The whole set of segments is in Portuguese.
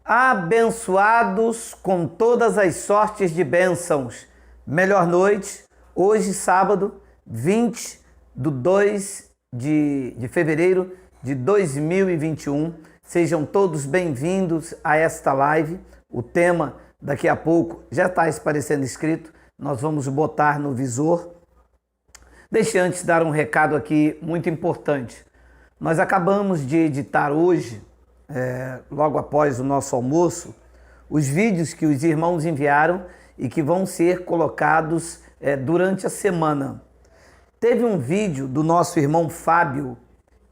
Abençoados com todas as sortes de bênçãos. Melhor noite, hoje sábado, 20 de 2 de fevereiro de 2021. Sejam todos bem-vindos a esta live. O tema daqui a pouco já está aparecendo escrito, nós vamos botar no visor. Deixe antes dar um recado aqui muito importante. Nós acabamos de editar hoje, logo após o nosso almoço, os vídeos que os irmãos enviaram e que vão ser colocados durante a semana. Teve um vídeo do nosso irmão Fábio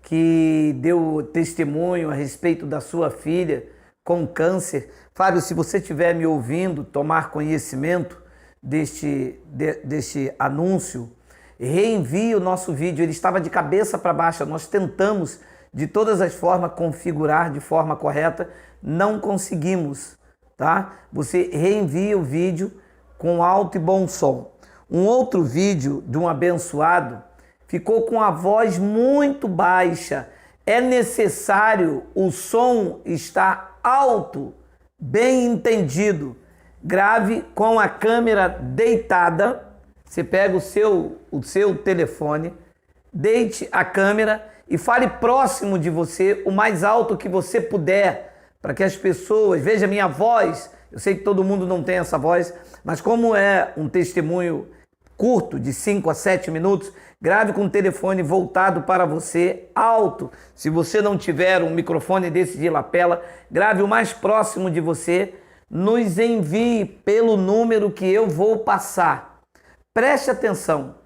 que deu testemunho a respeito da sua filha com câncer. Fábio, se você estiver me ouvindo, tomar conhecimento deste anúncio, reenvie o nosso vídeo. Ele estava de cabeça para baixo. Nós tentamos de todas as formas configurar de forma correta, não conseguimos, tá? Você reenvia o vídeo com alto e bom som. Um outro vídeo de um abençoado ficou com a voz muito baixa. É necessário o som estar alto, bem entendido. Grave com a câmera deitada. Você pega o seu telefone, deite a câmera e fale próximo de você, o mais alto que você puder, para que as pessoas vejam minha voz. Eu sei que todo mundo não tem essa voz, mas como é um testemunho curto, de 5 a 7 minutos, grave com o telefone voltado para você, alto. Se você não tiver um microfone desse de lapela, grave o mais próximo de você, nos envie pelo número que eu vou passar. Preste atenção,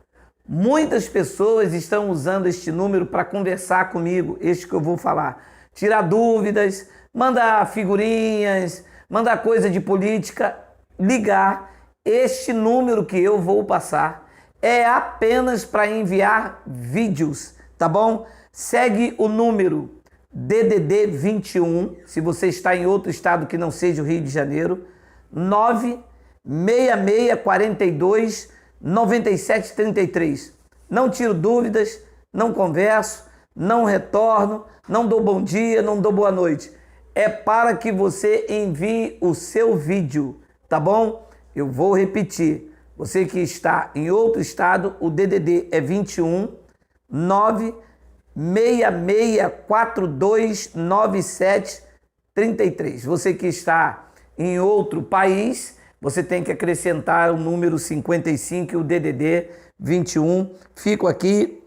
muitas pessoas estão usando este número para conversar comigo, este que eu vou falar, tirar dúvidas, mandar figurinhas, mandar coisa de política, ligar. Este número que eu vou passar é apenas para enviar vídeos, tá bom? Segue o número DDD 21, se você está em outro estado que não seja o Rio de Janeiro, 96642 9733. Não tiro dúvidas, não converso, não retorno, não dou bom dia, não dou boa noite. É para que você envie o seu vídeo, tá bom? Eu vou repetir. Você que está em outro estado, o DDD é 21 96642 9733. Você que está em outro país, você tem que acrescentar o número 55 e o DDD 21. Fico aqui,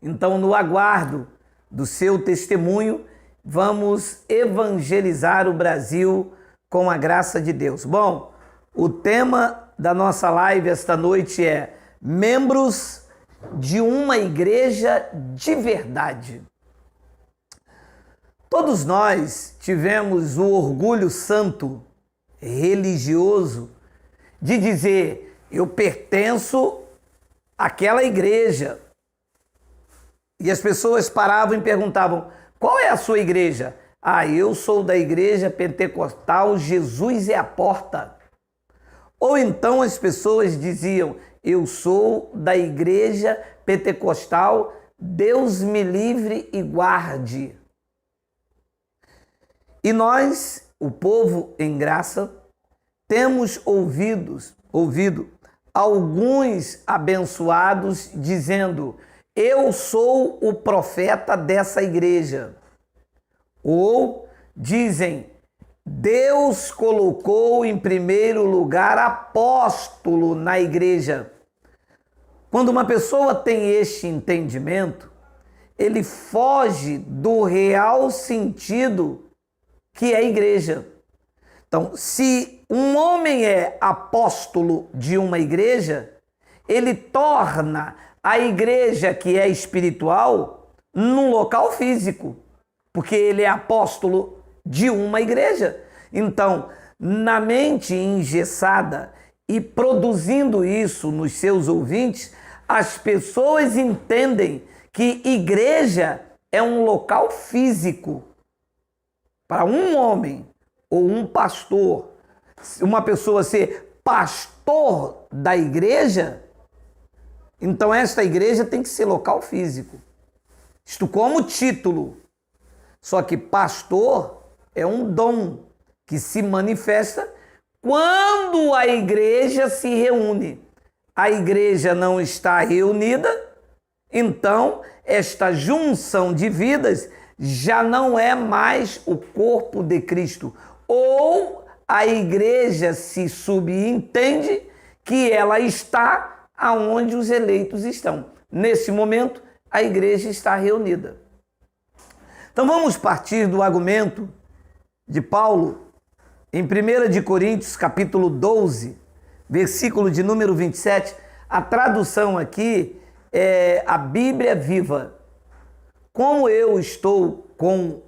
então, no aguardo do seu testemunho. Vamos evangelizar o Brasil com a graça de Deus. Bom, o tema da nossa live esta noite é membros de uma igreja de verdade. Todos nós tivemos o orgulho santo religioso de dizer: eu pertenço àquela igreja. E as pessoas paravam e perguntavam: qual é a sua igreja? Ah, eu sou da igreja pentecostal, Jesus é a porta. Ou então as pessoas diziam: eu sou da igreja pentecostal, Deus me livre e guarde. E nós, o povo em graça, temos ouvido alguns abençoados dizendo: eu sou o profeta dessa igreja. Ou dizem: Deus colocou em primeiro lugar apóstolo na igreja. Quando uma pessoa tem este entendimento, ele foge do real sentido que é a igreja. Então, se um homem é apóstolo de uma igreja, ele torna a igreja que é espiritual num local físico, porque ele é apóstolo de uma igreja. Então, na mente engessada e produzindo isso nos seus ouvintes, as pessoas entendem que igreja é um local físico. Para um homem ou um pastor, uma pessoa ser pastor da igreja, então esta igreja tem que ser local físico. Isto como título. Só que pastor é um dom que se manifesta quando a igreja se reúne. A igreja não está reunida, então esta junção de vidas já não é mais o corpo de Cristo. Ou a igreja se subentende que ela está aonde os eleitos estão. Nesse momento, a igreja está reunida. Então vamos partir do argumento de Paulo em 1 Coríntios, capítulo 12, versículo de número 27. A tradução aqui é a Bíblia Viva. Como eu estou com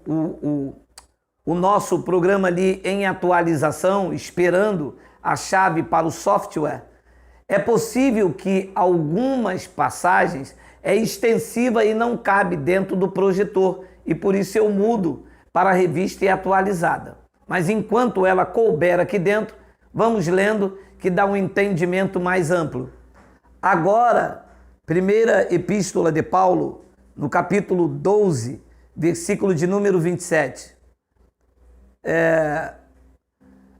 o nosso programa ali em atualização, esperando a chave para o software, é possível que algumas passagens é extensiva e não cabe dentro do projetor, e por isso eu mudo para a revista e atualizada. Mas enquanto ela couber aqui dentro, vamos lendo que dá um entendimento mais amplo. Agora, primeira epístola de Paulo, no capítulo 12, versículo de número 27.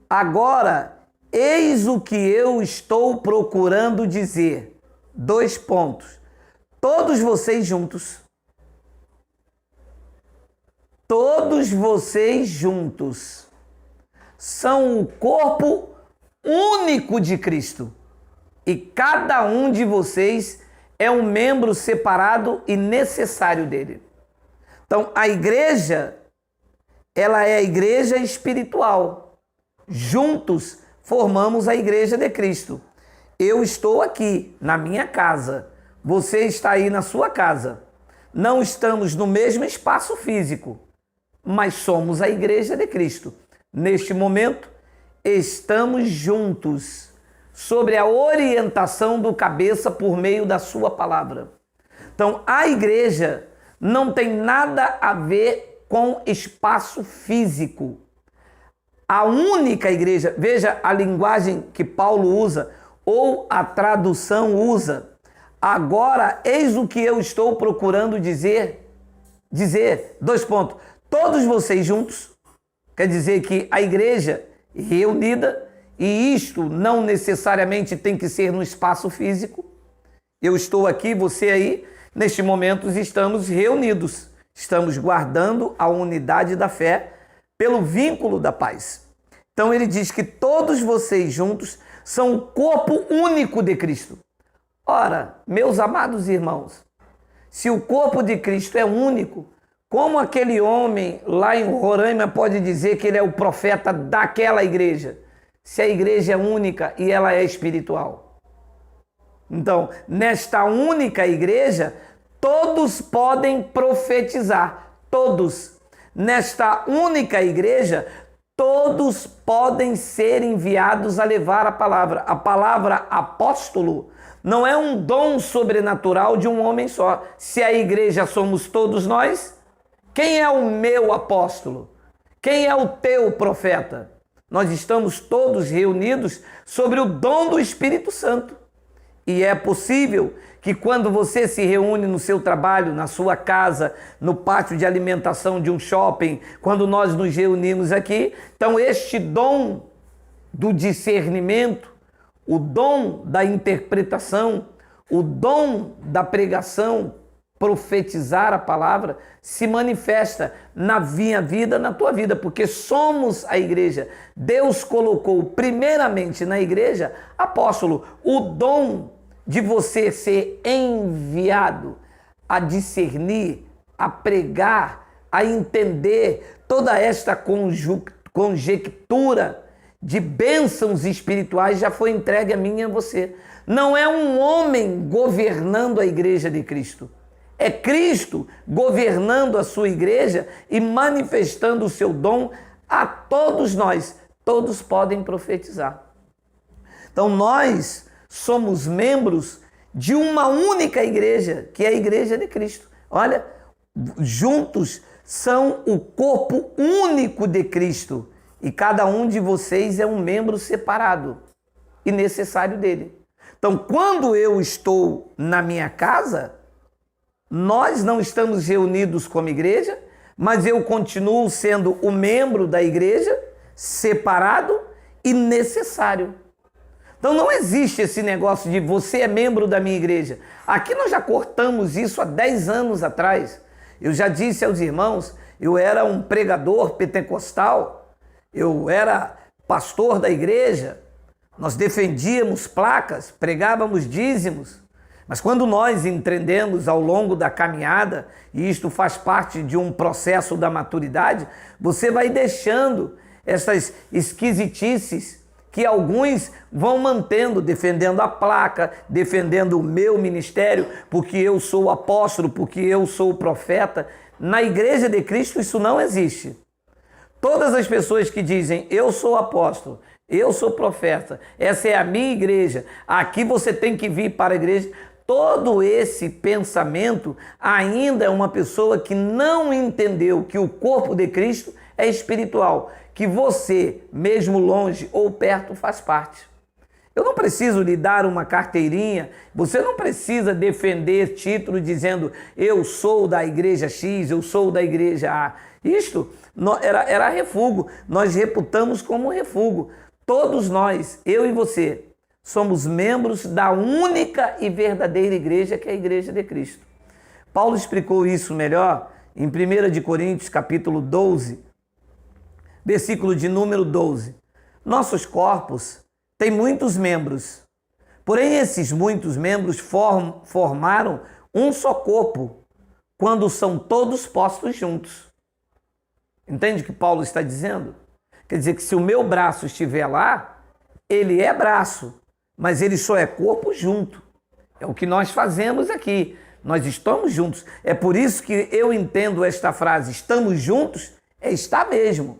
Agora, eis o que eu estou procurando dizer. 2 pontos. Todos vocês juntos, são o corpo único de Cristo. E cada um de vocês é um membro separado e necessário dele. Então, a igreja, ela é a igreja espiritual. Juntos formamos a igreja de Cristo. Eu estou aqui na minha casa. Você está aí na sua casa. Não estamos no mesmo espaço físico, mas somos a igreja de Cristo. Neste momento, estamos juntos sobre a orientação do cabeça por meio da sua palavra. Então, a igreja não tem nada a ver com espaço físico. A única igreja, veja a linguagem que Paulo usa, ou a tradução usa. Agora, eis o que eu estou procurando dizer. 2 pontos. Todos vocês juntos, quer dizer que a igreja reunida, e isto não necessariamente tem que ser no espaço físico. Eu estou aqui, você aí, neste momento estamos reunidos. Estamos guardando a unidade da fé pelo vínculo da paz. Então ele diz que todos vocês juntos são o corpo único de Cristo. Ora, meus amados irmãos, se o corpo de Cristo é único, como aquele homem lá em Roraima pode dizer que ele é o profeta daquela igreja, se a igreja é única e ela é espiritual? Então, nesta única igreja, todos podem profetizar. Todos. Nesta única igreja, todos podem ser enviados a levar a palavra. A palavra apóstolo não é um dom sobrenatural de um homem só. Se a igreja somos todos nós, quem é o meu apóstolo? Quem é o teu profeta? Nós estamos todos reunidos sobre o dom do Espírito Santo. E é possível que quando você se reúne no seu trabalho, na sua casa, no pátio de alimentação de um shopping, quando nós nos reunimos aqui, então este dom do discernimento, o dom da interpretação, o dom da pregação, profetizar a palavra, se manifesta na minha vida, na tua vida, porque somos a igreja. Deus colocou primeiramente na igreja, apóstolo, o dom de você ser enviado a discernir, a pregar, a entender toda esta conjectura de bênçãos espirituais já foi entregue a mim e a você. Não é um homem governando a igreja de Cristo. É Cristo governando a sua igreja e manifestando o seu dom a todos nós. Todos podem profetizar. Então nós somos membros de uma única igreja, que é a igreja de Cristo. Olha, juntos são o corpo único de Cristo. E cada um de vocês é um membro separado e necessário dele. Então, quando eu estou na minha casa, nós não estamos reunidos como igreja, mas eu continuo sendo o membro da igreja, separado e necessário. Então não existe esse negócio de você é membro da minha igreja. Aqui nós já cortamos isso há 10 anos atrás. Eu já disse aos irmãos, eu era um pregador pentecostal, eu era pastor da igreja, nós defendíamos placas, pregávamos dízimos. Mas quando nós entendemos ao longo da caminhada, e isto faz parte de um processo da maturidade, você vai deixando essas esquisitices que alguns vão mantendo, defendendo a placa, defendendo o meu ministério, porque eu sou o apóstolo, porque eu sou o profeta. Na Igreja de Cristo isso não existe. Todas as pessoas que dizem, eu sou apóstolo, eu sou profeta, essa é a minha igreja, aqui você tem que vir para a igreja, todo esse pensamento ainda é uma pessoa que não entendeu que o corpo de Cristo é espiritual, que você, mesmo longe ou perto, faz parte. Eu não preciso lhe dar uma carteirinha, você não precisa defender título dizendo eu sou da igreja X, eu sou da igreja A. Isto era refúgio, nós reputamos como refúgio. Todos nós, eu e você, somos membros da única e verdadeira igreja que é a Igreja de Cristo. Paulo explicou isso melhor em 1 Coríntios capítulo 12, versículo de número 12. Nossos corpos têm muitos membros, porém esses muitos membros formaram um só corpo quando são todos postos juntos. Entende o que Paulo está dizendo? Quer dizer que se o meu braço estiver lá, ele é braço, mas ele só é corpo junto. É o que nós fazemos aqui. Nós estamos juntos. É por isso que eu entendo esta frase, estamos juntos, é estar mesmo.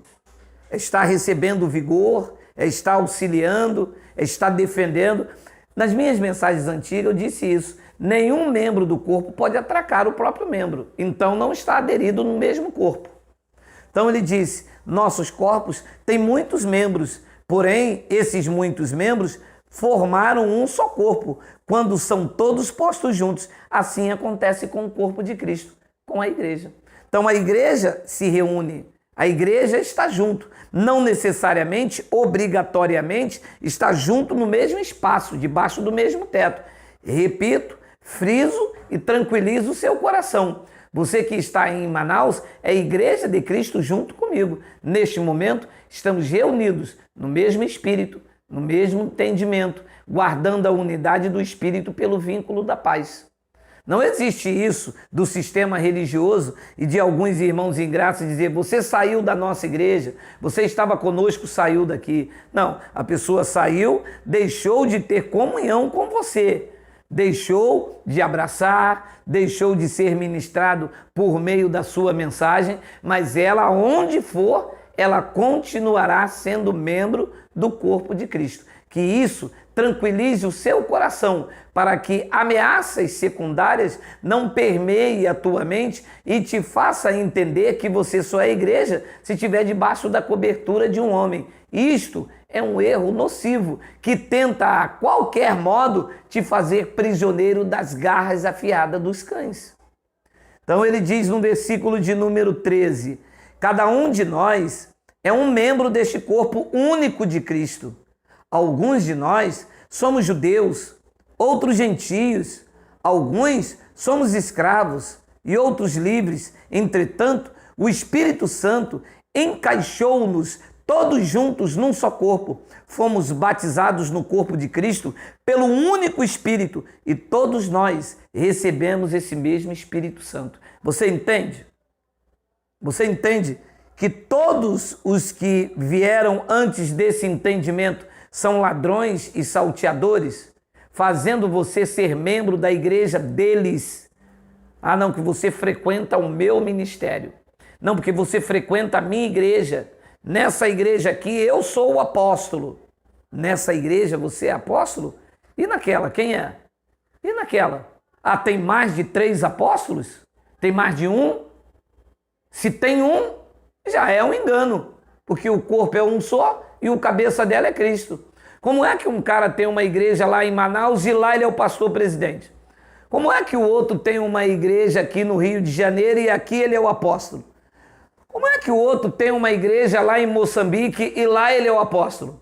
É estar recebendo vigor, é estar auxiliando, é estar defendendo. Nas minhas mensagens antigas eu disse isso. Nenhum membro do corpo pode atracar o próprio membro. Então não está aderido no mesmo corpo. Então ele disse, nossos corpos têm muitos membros, porém esses muitos membros formaram um só corpo, quando são todos postos juntos. Assim acontece com o corpo de Cristo, com a igreja. Então a igreja se reúne, a igreja está junto, não necessariamente, obrigatoriamente, está junto no mesmo espaço, debaixo do mesmo teto. Repito, friso e tranquilizo o seu coração. Você que está em Manaus é a Igreja de Cristo junto comigo. Neste momento, estamos reunidos no mesmo Espírito, no mesmo entendimento, guardando a unidade do Espírito pelo vínculo da paz. Não existe isso do sistema religioso e de alguns irmãos ingratos dizer você saiu da nossa igreja, você estava conosco, saiu daqui. Não, a pessoa saiu, deixou de ter comunhão com você. Deixou de abraçar, deixou de ser ministrado por meio da sua mensagem, mas ela, onde for, ela continuará sendo membro do corpo de Cristo. Que isso tranquilize o seu coração, para que ameaças secundárias não permeiem a tua mente e te faça entender que você só é igreja se estiver debaixo da cobertura de um homem. Isto é um erro nocivo que tenta a qualquer modo te fazer prisioneiro das garras afiadas dos cães. Então ele diz no versículo de número 13, cada um de nós é um membro deste corpo único de Cristo. Alguns de nós somos judeus, outros gentios, alguns somos escravos e outros livres. Entretanto, o Espírito Santo encaixou-nos todos juntos num só corpo. Fomos batizados no corpo de Cristo pelo único Espírito e todos nós recebemos esse mesmo Espírito Santo. Você entende? Você entende que todos os que vieram antes desse entendimento são ladrões e salteadores, fazendo você ser membro da igreja deles? Ah, não, que você frequenta o meu ministério. Não, porque você frequenta a minha igreja. Nessa igreja aqui eu sou o apóstolo. Nessa igreja você é apóstolo? E naquela, quem é? E naquela? Ah, tem mais de 3 apóstolos? Tem mais de um? Se tem um, já é um engano, porque o corpo é um só e o cabeça dela é Cristo. Como é que um cara tem uma igreja lá em Manaus e lá ele é o pastor presidente? Como é que o outro tem uma igreja aqui no Rio de Janeiro e aqui ele é o apóstolo? Como é que o outro tem uma igreja lá em Moçambique e lá ele é o apóstolo?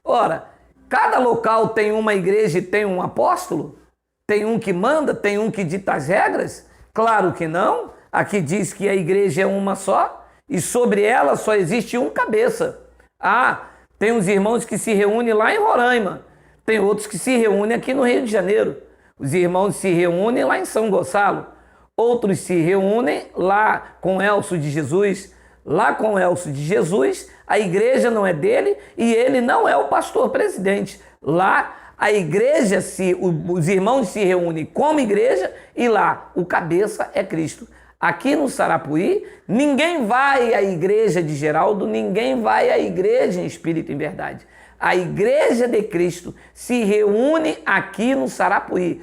Ora, cada local tem uma igreja e tem um apóstolo? Tem um que manda, tem um que dita as regras? Claro que não. Aqui diz que a igreja é uma só e sobre ela só existe um cabeça. Ah, tem uns irmãos que se reúnem lá em Roraima, tem outros que se reúnem aqui no Rio de Janeiro. Os irmãos se reúnem lá em São Gonçalo, outros se reúnem lá com Elcio de Jesus. Lá com Elcio de Jesus, a igreja não é dele e ele não é o pastor presidente. Lá a igreja, os irmãos se reúnem como igreja e lá o cabeça é Cristo. Aqui no Sarapuí, ninguém vai à igreja de Geraldo, ninguém vai à igreja em Espírito e em Verdade. A igreja de Cristo se reúne aqui no Sarapuí.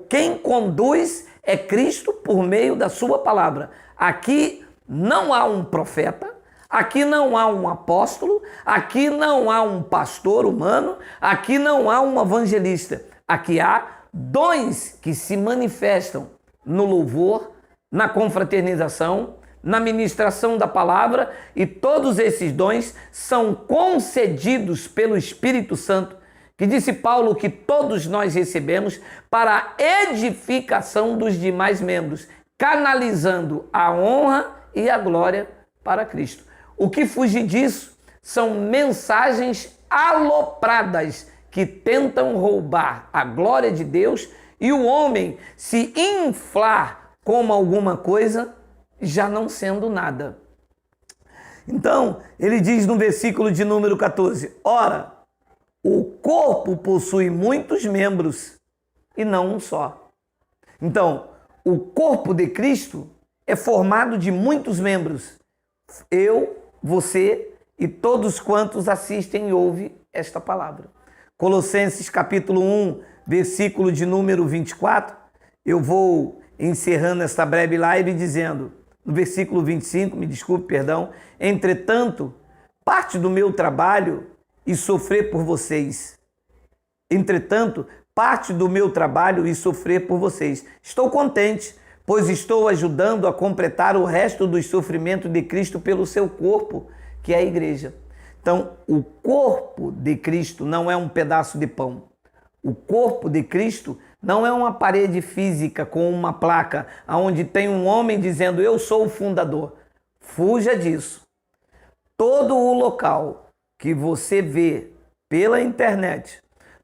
Quem conduz é Cristo por meio da sua palavra. Aqui não há um profeta, aqui não há um apóstolo, aqui não há um pastor humano, aqui não há um evangelista. Aqui há dons que se manifestam no louvor, na confraternização, na ministração da palavra, e todos esses dons são concedidos pelo Espírito Santo, que disse Paulo que todos nós recebemos para a edificação dos demais membros, canalizando a honra e a glória para Cristo. O que fugir disso são mensagens alopradas que tentam roubar a glória de Deus e o homem se inflar como alguma coisa, já não sendo nada. Então, ele diz no versículo de número 14, ora, o corpo possui muitos membros e não um só. Então, o corpo de Cristo é formado de muitos membros. Eu, você e todos quantos assistem e ouvem esta palavra. Colossenses capítulo 1, versículo de número 24, eu vou encerrando esta breve live dizendo, no versículo 25, me desculpe, perdão, entretanto, parte do meu trabalho e sofrer por vocês. Entretanto, parte do meu trabalho e sofrer por vocês. Estou contente, pois estou ajudando a completar o resto dos sofrimentos de Cristo pelo seu corpo, que é a igreja. Então, o corpo de Cristo não é um pedaço de pão. O corpo de Cristo não é uma parede física com uma placa onde tem um homem dizendo eu sou o fundador. Fuja disso. Todo o local que você vê pela internet,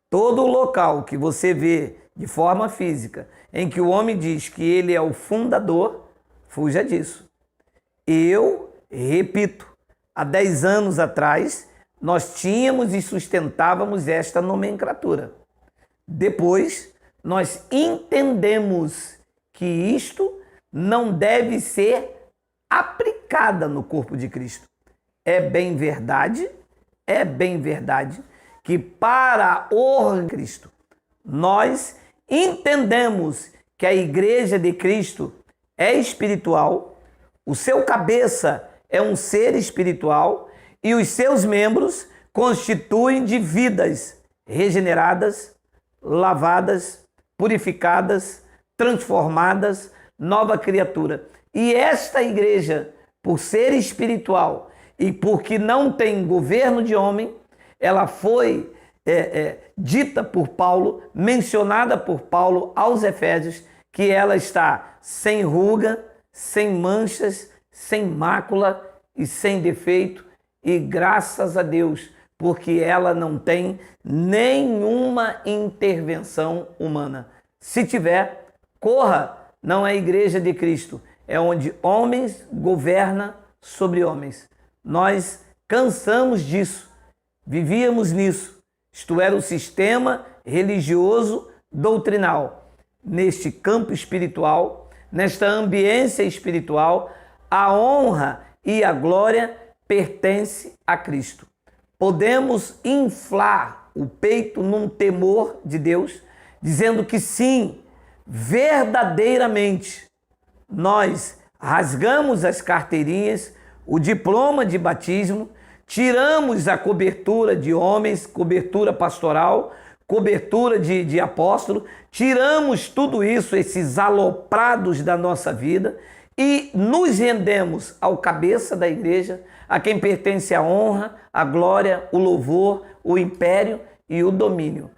todo o local que você vê de forma física, em que o homem diz que ele é o fundador, fuja disso. Eu repito, há 10 anos atrás, nós tínhamos e sustentávamos esta nomenclatura. Depois, nós entendemos que isto não deve ser aplicada no corpo de Cristo. É bem verdade que para o Cristo, nós entendemos que a igreja de Cristo é espiritual, o seu cabeça é um ser espiritual e os seus membros constituem de vidas regeneradas, lavadas, purificadas, transformadas, nova criatura. E esta igreja, por ser espiritual e porque não tem governo de homem, ela foi dita por Paulo, mencionada por Paulo aos Efésios, que ela está sem ruga, sem manchas, sem mácula e sem defeito, e graças a Deus, porque ela não tem nenhuma intervenção humana. Se tiver, corra, não é a igreja de Cristo, é onde homens governam sobre homens. Nós cansamos disso, vivíamos nisso. Isto era o sistema religioso doutrinal. Neste campo espiritual, nesta ambiência espiritual, a honra e a glória pertence a Cristo. Podemos inflar o peito num temor de Deus, dizendo que sim, verdadeiramente, nós rasgamos as carteirinhas, o diploma de batismo, tiramos a cobertura de homens, cobertura pastoral, cobertura de apóstolo, tiramos tudo isso, esses aloprados da nossa vida, e nos rendemos ao cabeça da igreja, a quem pertence a honra, a glória, o louvor, o império e o domínio.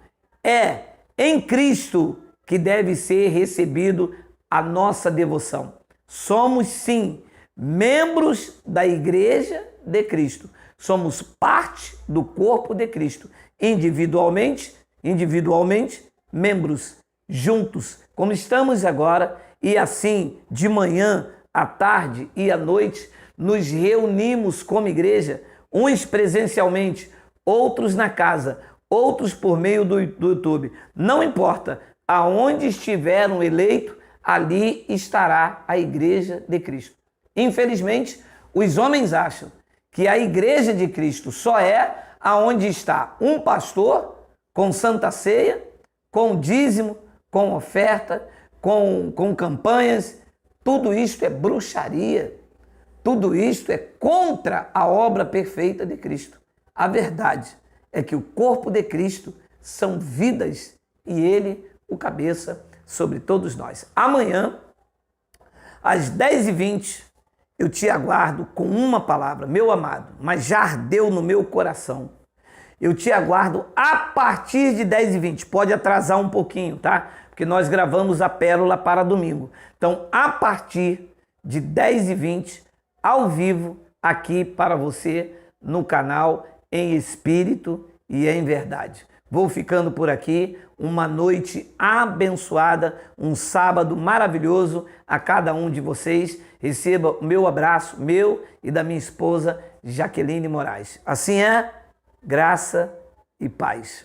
É em Cristo que deve ser recebido a nossa devoção. Somos, sim, membros da igreja de Cristo. Somos parte do corpo de Cristo. Individualmente, membros, juntos, como estamos agora, e assim, de manhã, à tarde e à noite, nos reunimos como igreja, uns presencialmente, outros na casa, outros por meio do YouTube. Não importa, aonde estiver um eleito, ali estará a igreja de Cristo. Infelizmente, os homens acham que a igreja de Cristo só é aonde está um pastor com santa ceia, com dízimo, com oferta, com campanhas. Tudo isto é bruxaria. Tudo isto é contra a obra perfeita de Cristo. A verdade é que o corpo de Cristo são vidas e Ele, o cabeça sobre todos nós. Amanhã, às 10h20, eu te aguardo com uma palavra, meu amado, mas já ardeu no meu coração. Eu te aguardo a partir de 10h20. Pode atrasar um pouquinho, tá? Porque nós gravamos a pérola para domingo. Então, a partir de 10h20, ao vivo, aqui para você, no canal Em Espírito e em Verdade. Vou ficando por aqui. Uma noite abençoada, um sábado maravilhoso a cada um de vocês. Receba o meu abraço, meu e da minha esposa, Jaqueline Moraes. Assim é, graça e paz.